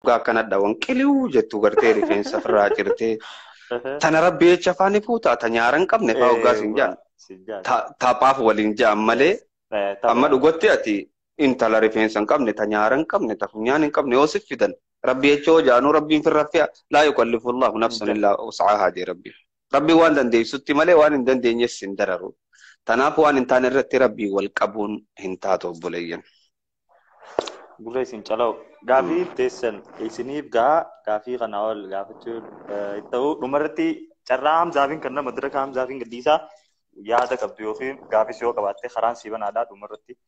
kana dawan qiliu jettu gartee rifeensa firraa cirtee tana rabbi jecha faani fuuta ta nyaaran qabne faa hoggaas hin jaan taphaaf waliin jaan malee amma dhugotti ati intala rifeensa hin qabne ta nyaaran qabne ta funyaan hin qabne yoo si fidan rabbi jecha hoo jaanuu rabbiin firra fi'a laa yukallifu Allahu nafsan illaa wus'ahaa jee rabbi waan dandeessutti malee waan hin dandeenyes hin dararu tanaaf waan hin taane irratti rabbii wal qabuun hin taatu obboleeyyan. Gurra isin calaw gaafii teessan isiniif gaafii kana ol gaafachuun ta'uu dhumarratti carraa Hamzaafiin kan nama diraka Hamzaafiin gadhiisaa yaada qabdu yookiin gaafis yoo qabaatte karaan sii banaadhaa dhumarratti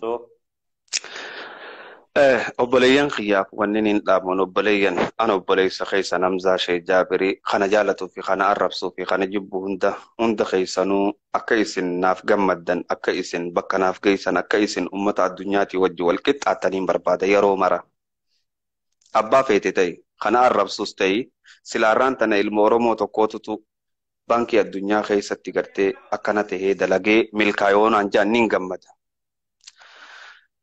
so obboleeyyan khiyyaaf wanneen hin dhaaban obboleeyyan ana obboleessa keessa Hamzaa Shee Jaabirii kana jaalatuu fi kana arrabsuu fi kana jibbu hunda keessanuu akka isin naaf gammaddan akka isin bakka naaf geessan akka isin ummata addunyaatii wajji wal qixxaattaniin barbaada yeroo mara abbaa feete ta'e kana arrabsuus ta'e silaarraan tana ilma Oromoo tokkootutu baankii addunyaa keessatti gartee akkana tahee dalagee milkaayoonaan jaan niin gammada.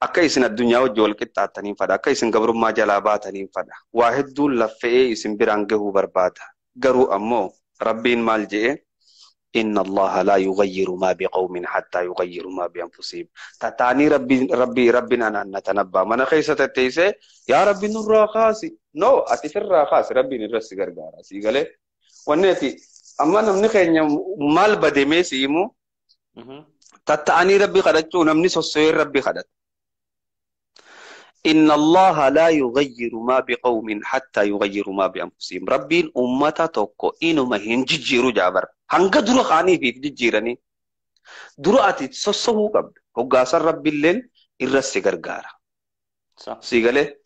Akka isin addunyaa wajji wal qixxaattaniin fadha akka isin gabrummaa jalaa baataniin fadha waa hedduun laffa'ee isin biraan gahuu barbaada garuu ammoo rabbiin maal je'e inna allaha laa yughayyiru maa biqawmin hattaa yughayyiru maa bianfusihim tataanii rabbiin anaannatan abbaa mana keessa tatteessee yaa rabbi nurraa kaasi no ati firraa kaasi rabbiin irratti gargaara sii galee wanni ati amma namni keenya maal bademee siimu tataanii rabbi kadhachuu namni sosso'ee rabbi kadhata. إن الله لا يغير ما بقوم حتى يغيروا ما بأنفسهم ربين أمتا توكو إنو ما هنججيرو جابر هنگا درو خاني في ججيراني درو أتي تسوسوه قبل هقاسر رب اللين إرسي غرغارا سيغالي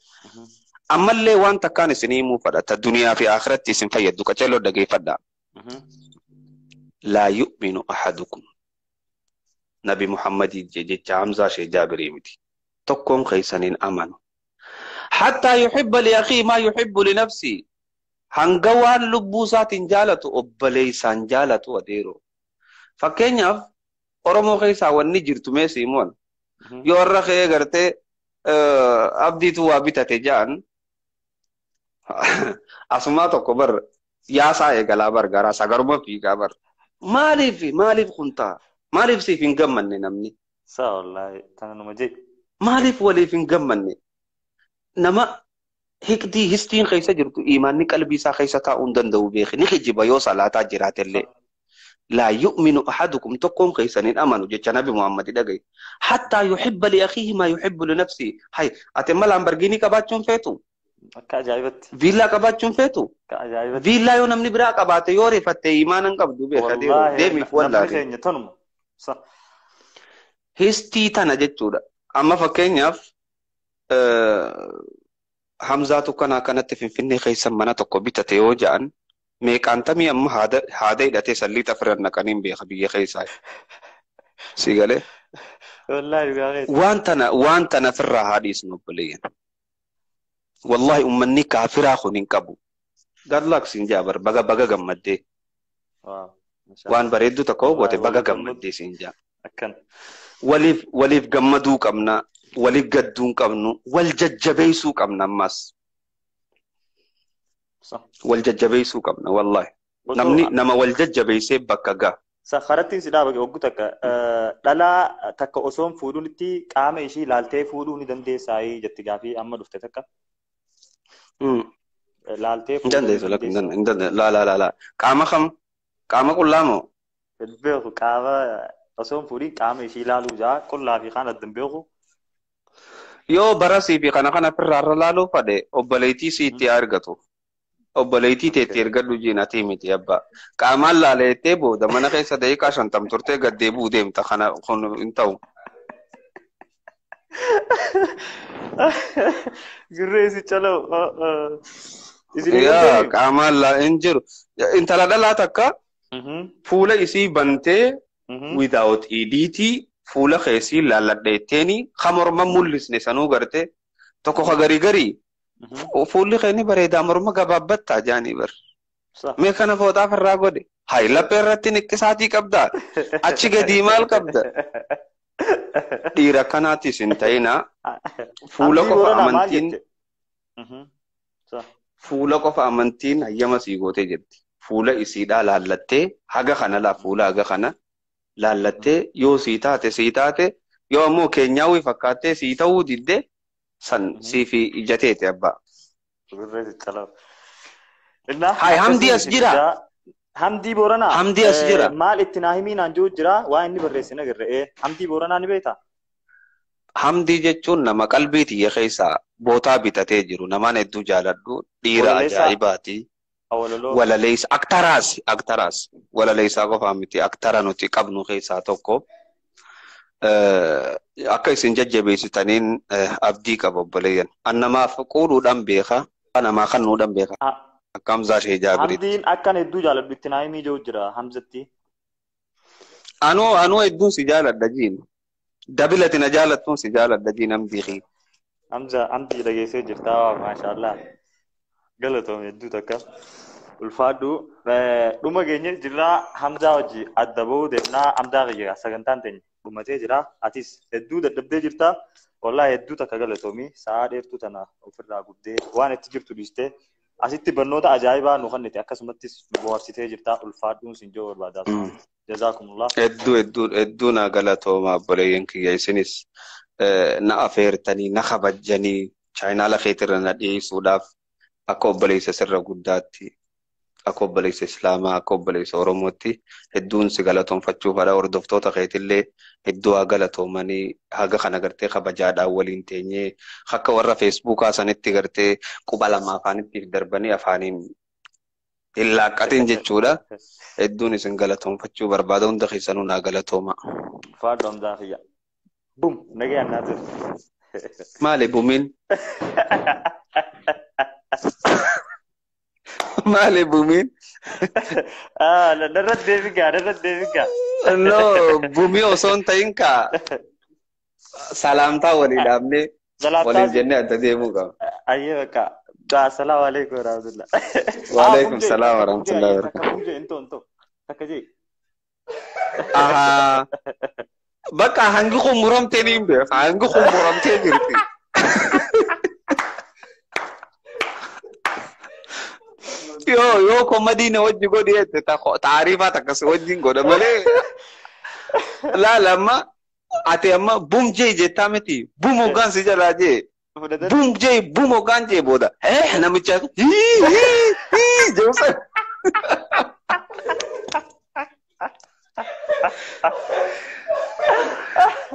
أما اللي وان تكاني سنيمو فدا الدنيا في آخرتي سنفيد دوكا چلو دقي فدا لا يؤمن أحدكم نبي محمد جي حمزة شي جابري متي تقوم خيسانين أمانو حتى يحب لأخي ما يحب لنفسي هنغوان لبوسات جالتو أبليسان جالتو وديرو فكين يف أرمو خيسا ونجر تميسي مون يورا خيه غرتي أبدي تو أبتا تجان أسماتو كبر ياسا يغلابر غرا سغرما في غبر مالي خنتا مالي سيفين غمن نمني سا والله تنانو مجي مالف ولي فين جمني نما هيك دي هستين خيسة جرتو إيماني قلبي سا خيسة تاون دندو بيخي نخي جبايو صلاة جرات اللي لا يؤمن أحدكم تقوم خيسانين أمانو جيتش نبي محمد دقي حتى يحب لأخيه ما يحب لنفسه هاي أتمال أمبرجيني كباتشون فيتو كأجايبت فيلا كباتشون فيتو كأجايبت فيلا يو نمني برا كباتي يوري فتة إيمانا كبدو بيخي ديمي فوالله صح هستي تانا جيتشو أما فكينياف حمزة كانت في فيني خيسا منا تقبيت تيوجان ميك أنتمي أم هذا إذا تسلي تفرنا كنيم بيخبي خيسا سيقاله والله يا وانتنا في الرهاديس نقولين والله أمني كافر أخونين كابو قال لك سنجابر بقى جمدي وان بريدو تكوب وتبقى جمدي سنجا أكن وليف جمدو كمنا وليف قدون كمنو والججبيسو كمنا ماس صح والججبيسو كمنا والله نما والججبيسي بكجا سخرتين سيدا بقى وقتك لا تك أصوم فودونتي قام إشي لالتي فودوني دندي ساي جتجافي أما دفتك لالتي دندي سلك دند لا قام كلامو البيخ قام أصوم فودي قام إشي لالو جا كل لا في خانة دنبيخو يو براسي في خانة فرار لالو فده أبليتي سيتي أرجعتو أبليتي تيرجع لجينا تيمتي أبا كامل لالي تبو دمنا كيسا دايك عشان تمتورتي قد ديبو ديم تخنا خون انتو جريسي چلو يا كامل لا انجر انت لا تكا فولا إسي بنتي without editi فولا خيسي لا ديتيني خمر ممولس نسانو غرتي تكو خغري فولي خيني بريدا مرما غبابتا جاني بر مي كان فودا فراغو دي هاي لا بيرتي نكساتي كبدا اچي گديمال كبدا ديرا كاناتي سنتينا فولا كو امانتين Fuula qofa amantiin hayyama sii gootee jirti. Fuula isiidhaa laallattee haga kana laa fuula haga kana laallattee yoo sii taate yoo ammoo keenyaawii fakkaattee sii ta'uu didde san sii fi ijateete abbaa. Hai Hamdi as jira. Hamdi Boranaa. Hamdi as jira. Maal itti naa himii naan jiru jira waa inni barreessine agarre. Hamdi Boranaa ni beektaa? Hamdi jechuun nama qalbii tiyya keessaa bootaa bitatee jiru namaan hedduu jaaladhu dhiira ajaa'ibaati. Walaleessa aktaraas walaleessaa qofaa miti aktara nuti qabnu keessaa tokko. Akka isin jajjabeessitaniin abdii qaba obboleeyyan. An namaaf quudhuudhaan beeka. Namaa kennuudhaan beeka. Akka Hamzaa Shee Jaabiritti. Hamdiin akkan hedduu jaaladhu itti naa himii jiru jira Hamzatti. Anuu hedduun si jaaladha jiin. Dabilati na jaalattuun si jaaladha jiin Hamdii. Hamdii dhageessee jirtaa maashaallah. Galatoom hedduu takka. Ulfaadhu dhuma geenye jirraa Hamzaa wajji adda bahuu deemnaa Hamzaa kiyya sagantaan teenya dhumatee jira. Atis hedduu dadhabdee jirta. Wallahi hedduu takka galatoomi sa'aa dheertuu tana ofirraa guddee waan itti jirtu dhiistee asitti barnoota ajaa'ibaa nu kennite akkasumattis nu bohaarsitee jirta. Ulfaadhuun siin joo barbaadaa. Jazaakumullah. Hedduu na galatooma obboleeyyan kiyya isinis na afeertanii na kabajjanii chaayinaala keetirra na dhiyeessuudhaaf akka obboleessa sirra guddaatti akka obboleessa Islaamaa akka obboleessa Oromootti hedduun si galatoonfachuufadha. Hordoftoota keetillee hedduu haa galatoomanii haga kana gartee kabajaadhaan waliin teenyee akka warra feesbuukaa sanitti gartee quba lama afaanitti darbanii afaaniin hin laaqqatin jechuudha. Hedduun isin galatoonfachuu barbaada hunda keessanuu naa galatooma. Faadhu Hamzaa kiyya. Bum nagee annaa ture. Maali bumiin? Maali bumiin? Darrat deebigaa. No, bumii osoo hin ta'in kaa salaamtaa walii dhaabnee waliin jennee adda deemuu qaba. Ayyee bakka. Assalamu alaikum warahmatullah. Wa alaikum salam warahmatullahi wabarakatuh. Into. Takkaji. Bakka hangi khumuramtee ni mbe, hangi khumuramtee jirti. Yo komadiina wajji godhi jette taariifaa takkas wajjin godha malee. Lama ati amma bum jee jettaa miti bum hoggaan si jalaa jee. Bum hoggaan jee booda. Namicha jeesan.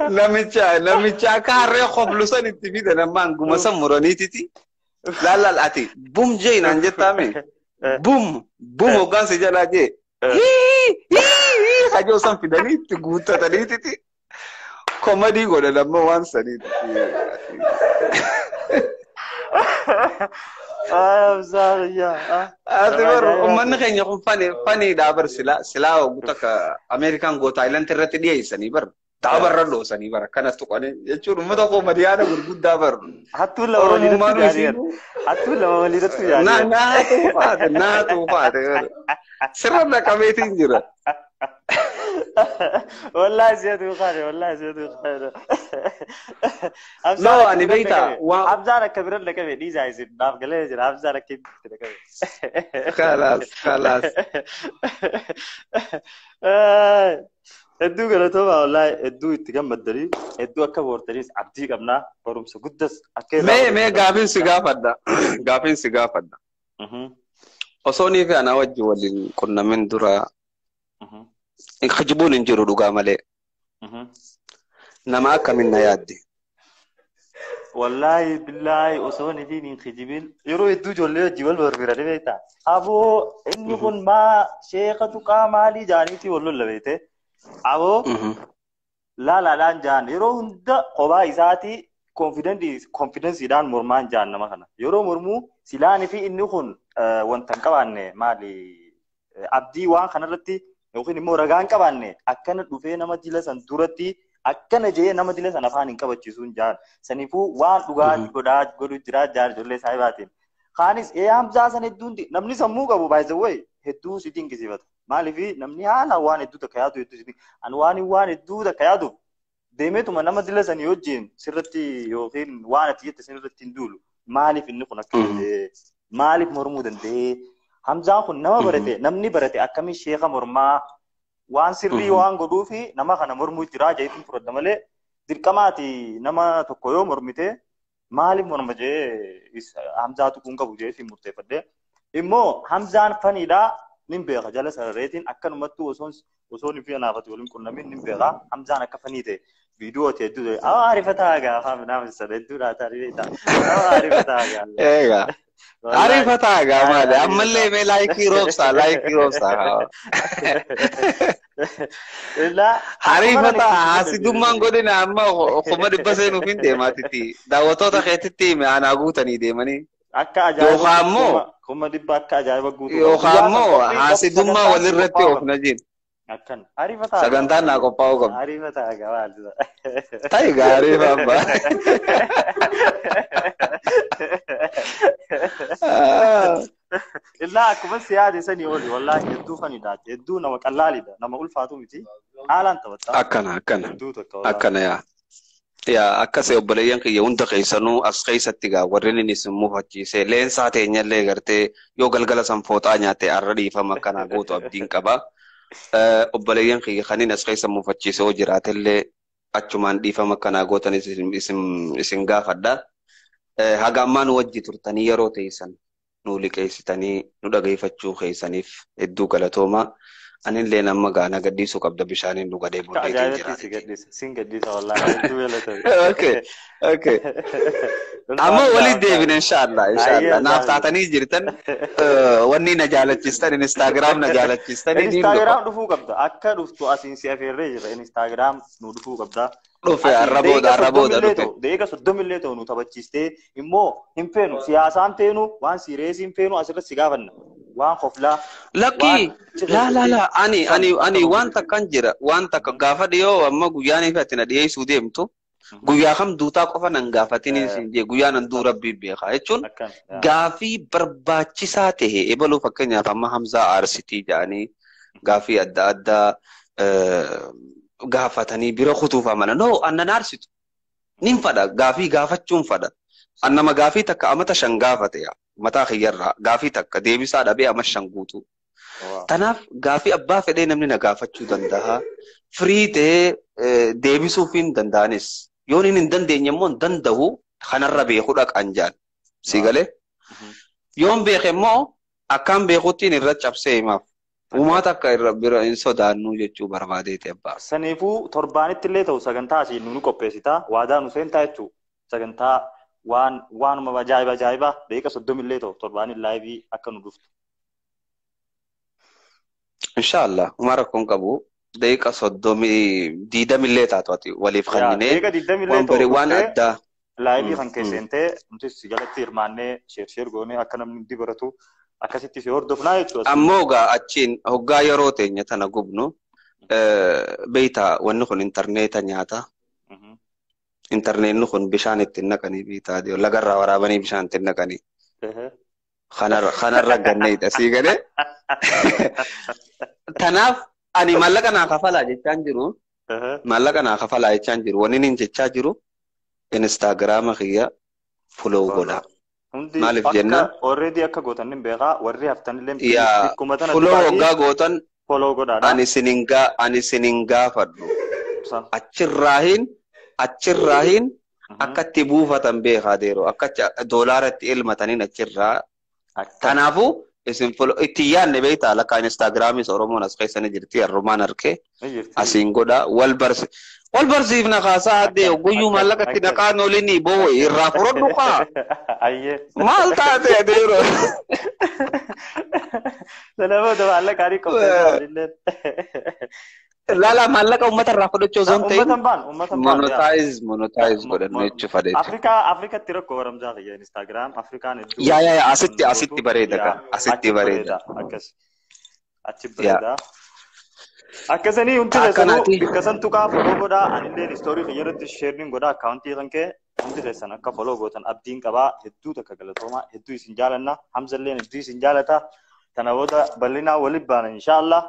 Namicha akka harree qoblusan itti fida namaan guma san muraniititi. Laal ati bum jee naan jettaame. Bum hoggaan si jalaa jee. Hajoo san fidanii itti guuttataniititi. Komedii godha lamma waan saniiti. Ati baru uummanni keenya kun faniidhaa bar silaa oguuta ka Ameerikaan Goot Aayilandi irratti dhiyeessanii bar daabarra dhoosanii bar akkanatti qone jechuun uummata komediyaana gurguddaa bar. Hattuu lama waliirratti yaadee. Naa tuufaate. Sirra naqameetiin jira. Wallahi ziyadu khare. No, ani beita. Abzara kabira lakabe di zaisin. Naaf galee jira abzara kibbi lakabe. Khalas. Hedduu galatooma wallahi hedduu itti gammaddanii hedduu akka boortaniis abdii qabnaa barumsa guddas akka mee gaafin si gaafadha. Osoo nii fi anaa wajji waliin qunnamin dura Kajibuun hin jiru dhugaa malee. Nama akkamiin na yaadde? Wallahi billahi osoo ni hin kijibin yeroo hedduu ijoollee wajji wal barbaadan beektaa. Aboo inni kun maa sheekatu qaamaalii jaaniitii wal lolla beekte. Aboo laalaadhaan jaan yeroo hunda kophaa isaatii konfidensiidhaan mormaan jaan nama kana. Yeroo mormuu silaanii fi inni kun wanta hin qabaanne maali abdii waan kanarratti yookiin immoo ragaan qabaanne akkana dhufee nama dila san duratti akkana jee nama dila san afaan hin qabachiisuun jaan saniifuu waan dhugaa godhu jira jaar ijoollee saahibaatiin. Kaanis Hamzaa san hedduun namni sammuu qabu baay'ee hedduu si dinqisiifata. Maaliif namni haala waan hedduu takka yaadu hedduu si ani waan hedduu takka yaadu deemeetuma nama dila sanii wajjin sirratti yookiin waan ati jette sirratti hin duulu maaliif inni kun akka maaliif mormuu danda'e Hamzaan kun nama barate namni barate akkamiin sheeka mormaa waan sirrii waan godhuu fi nama kana mormuu jira jeetiin fudhadha malee dirqamaati nama tokko yoo mormite maaliif morma jee Hamzaatu kun qabu jeetiin murteeffadhe immoo Hamzaan faniidha nin beeka jala sarareetiin akkanumattuu osoon fi anaafatu waliin qunnamin nin beeka Hamzaan akka fanii ta'e video te hedduu ariifataa gaafa naaf sana hedduu laata ariifataa gaafa eega ariifataa gaafa ammallee mee laayikii roobsaa ariifataa haasidummaan godina amma kuma dhibba seenuuf hin deemaatitti daawwattoota keetitti aanaa guutanii deemanii akka ajaa'iba kuma dhibba akka ajaa'iba guutuu yookaan immoo haasidummaa walirratti of najiin akkan ariifataa sagantaan naa qophaa'uu qabu ariifataa gaafa ta'i gaarii famba illaa akkuma siyaade sanii oli wallaahi hedduu faniidha hedduu nama qallaalidha nama ulfaatu miti haalaan taphatta akkana yaa akkasii obboleeyyan kiyya hunda keessanuu as keessatti gaa warreen inni isin mufachiise leensaa teenyallee gartee yoo galgala san fooxaa nyaate arra dhiifama akkanaa gootu abdiin qaba obboleeyyan kiyya kaniin as keessa mufachiise yoo jiraatellee achumaan dhiifama akkanaa gootan isin gaafadha haga ammaa nu wajji turtanii yeroo teessan nu liqeessitanii nu dhageeffachuu keessaniif hedduu galatooma anillee nama gaana gaddiisuu qabda bishaaniin nu gadee bulleetiin jiraate. Sin gaddisa wallaahi hedduu galatooma. Okay. Amma waliin deebine inshallah. Naaf taatanii jirtan wanni na jaalachistan Instagram na jaalachistan. Instagram dhufuu qabda akka dhuftu asiin si afeerree jira Instagram nu dhufuu qabda. Dhufe arrabooda dhufe. Deega 30 illee ta'u nu taphachiistee immoo hin feenu siyaasaan teenu waan sireesii hin feenu asirratti si gaafanna. Waan qoflaa lakki la ani waan takkan jira waan takka gaafa dhiyoo amma guyyaan ifatti na dhiyeessuu deemtu guyyaa kam duutaa qofa nan gaafatini sinjee guyyaa nan duu rabbii beekaa jechuun gaafii barbaachisaa ta'e ebaluu fakkeenyaaf amma Hamzaa Arsitii jedhanii gaafii adda addaa gaafatanii bira kutuufa mana no annan arsitu nin fadha gaafii gaafachuun fadha annama gaafii takka amata shan gaafate yaa mataa khiyyarraa gaafii takka deebisaa dhabee amma shan guutuu tanaaf gaafii abbaa fedhee namni na gaafachuu danda'a firii ta'ee deebisuuf hin danda'anis yoon hin dandeenye immoo hin danda'u kanarra beekuu dhaqan jaan si galee yoon beeke immoo akkaan beekuttiin irra cabsee himaaf uumaata akka irra bira hin sodaannu jechuu barbaadeeti abbaa. Saniifuu torbaanitti illee ta'u sagantaa asiin nu qopheessita waadaa nu seentaa jechuu sagantaa waanuma ajaa'iba daqiiqa 30 illee ta'u torbaanin laayivii akka nu dhuftu. Inshallah umara kun qabu daqiiqa 20 illee taatu ati waliif kennine waan bari waan addaa laayivii kan keessantee nuti si jalatti hirmaannee sheer goonee akka namni dibaratu akkasitti si hordofnaa jechuudha. Ammoo gaa achiin hoggaa yeroo teenya tana gubnu beeyta wanni kun intarneeta nyaata. Internetni kun bishaan ittiin naqanii biitaa deemu lagarraa waraabanii bishaan ittiin naqanii. Kanarra ganneedha sii galee. Tanaaf ani maallaqa naa kafalaa jechaan jiru. Maallaqa naa kafalaa jechaan jiru. Wanni inni jechaa jiru Instagrama kiyya follow godha. Maaliif jennaan? Already akka gootan hin beekaa warri haftan illee follow hoggaa gootan follow godhaadha. Ani sinin gaafadhu. Achirraahin akka itti buufatan beekaa deero akka doolaara itti ilmataniin achirraa. Kanaafuu isin itti yaadne beektaa lakkaa Instagraamis Oromoon as keessanii jirti harrumaan harkee asiin godha wal barsiifna kaasaa addee guyyuu maallaqatti naqaan olinii boo irraa furadhu kaa. Maal taate adeero. Salaamota maallaqaarii qopheessaa Lala maallaqa uummata irraa fudhachuu osoo hin ta'in monetize godhannu jechuudha fadhe. Afrikatti rakkoo baramjaa ta'e Instagram Afrikaan hedduu. Yaa asitti bareeda gaa asitti bareeda. Achi bareeda. Akkasanii hundi keessanuu bikkasan tuqaa foloo godhaa anillee istoorii fayyadatti sheerniin godhaa akkaawuntii kan kee hundi keessan akka foloo gootan abdiin qabaa hedduu takka galatoomaa hedduu isin jaalanna Hamzalleen hedduu isin jaalata kana booda bal'inaa waliin baana inshaallah.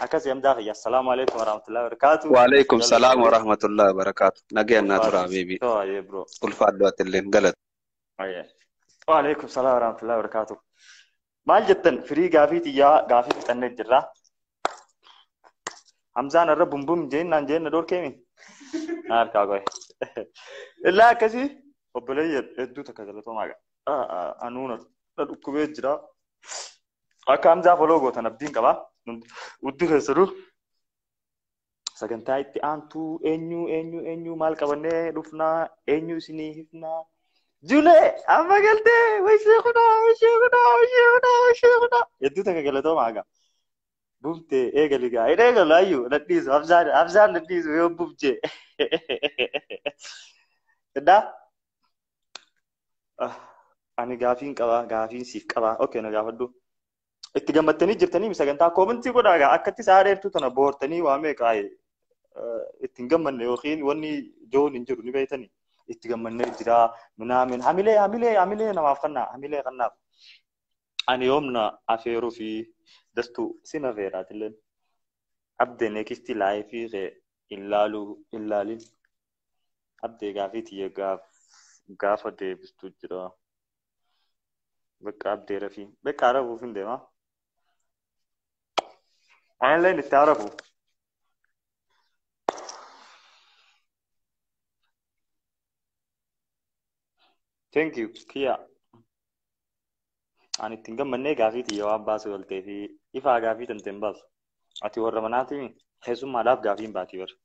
Akas yamdaa khiyya. Assalamu alaikum warahmatullahi wabarakatuh. Wa alaikum salam warahmatullahi wabarakatuh. Nagaya natura baby. Oh yeah bro. Ulfaadhu atilleen galat. Oh yeah. وعليكم السلام ورحمة الله وبركاته. maal jettan firii gaafii xiyyaa gaafii fixannee jirra. Hamzaan irra bumbum jennaan jenna dorkeemi. Harkaa qoy. Illaa akkasii obboleeyyan hedduu takka galatoomaa ga'a. Anuuna dhukkubee jira. Akka Hamzaa foloo gootan abdiin qaba. Uddi keessaduu sagantaa itti aantuu eenyu maal qabannee dhufnaa eenyu isinii hifnaa. Julee amma galtee wishee kunaa. Hedduu takka galatoomaa ga'a. Bufte eegaligaa eegalu ayyuu nadhiisu Hamzaan nadhiisu yoo bufjee. Eddaa ani gaafiin qabaa gaafiin siif qabaa okay na gaafadhu. Itti gammattanii jirtanii sagantaa koomentii godhaa gaa akkatti saareertu tana boortanii waa meeqa ittiin gammanne yookiin wanni joon hin jiru ni beeytanii itti gammannee jira minaamin hamilee namaaf kannaaf ani yoomna afeeruu fi dastuu sin afeeraatilleen abdee neekistii laayifii ilaalin abdee gaafii tiyya gaafa deebistuu jira bakka abdee rafii bakka arabuuf hin deemaa anilleen itti arabu. Thank you, Kia. Ani ittiin gammannee gaafii tiyya waan baasu waltee fi ifaa gaafii tanteen baasu. Ati warra manaatii keessummaadhaaf gaafii hin baatii warra.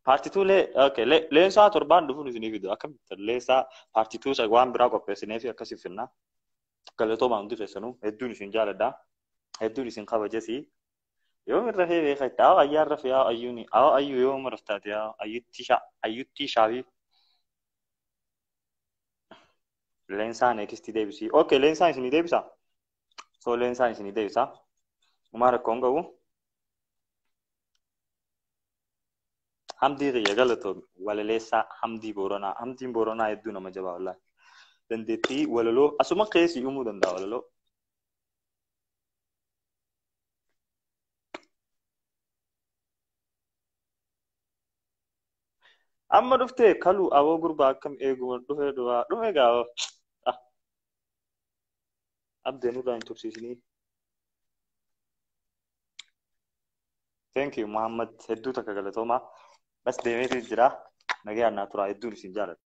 Paartituu leensaa torbaan dhufuun isinii fidu. Akkamitti leensaa paartituu waan biraa qopheessinee fi akkasiif finnaa. Galatoomaa hundi keessanuu hedduun isin jaaladhaa. Hedduun isin kabajesii. Yoom irra fee beekaa itti ayyaa irra fee ayyuu yoom raftaate ayyutti shaabii. Leensaan eegistii deebisii. Okay, leensaan isinii deebisaa. So leensaan isinii deebisaa. Umaa rakkoon qabu. Hamdii xiyya galatoomi. Walaleessaa Hamdii Booranaa. Hamdiin Booranaa hedduu nama jabaa wallaahi. Dandeettii walaloo asuma keessi uumuu danda'a walaloo. Amma dhuftee kaluu aboo gurbaa akkam eeguma dhufe gaafa. Abdeen irraa hin tursiisnii. Thank you Muhammad hedduu takka galatoomaa. Bas deemeetii jira. Nagayaan naa turaa hedduun isin jaaladha.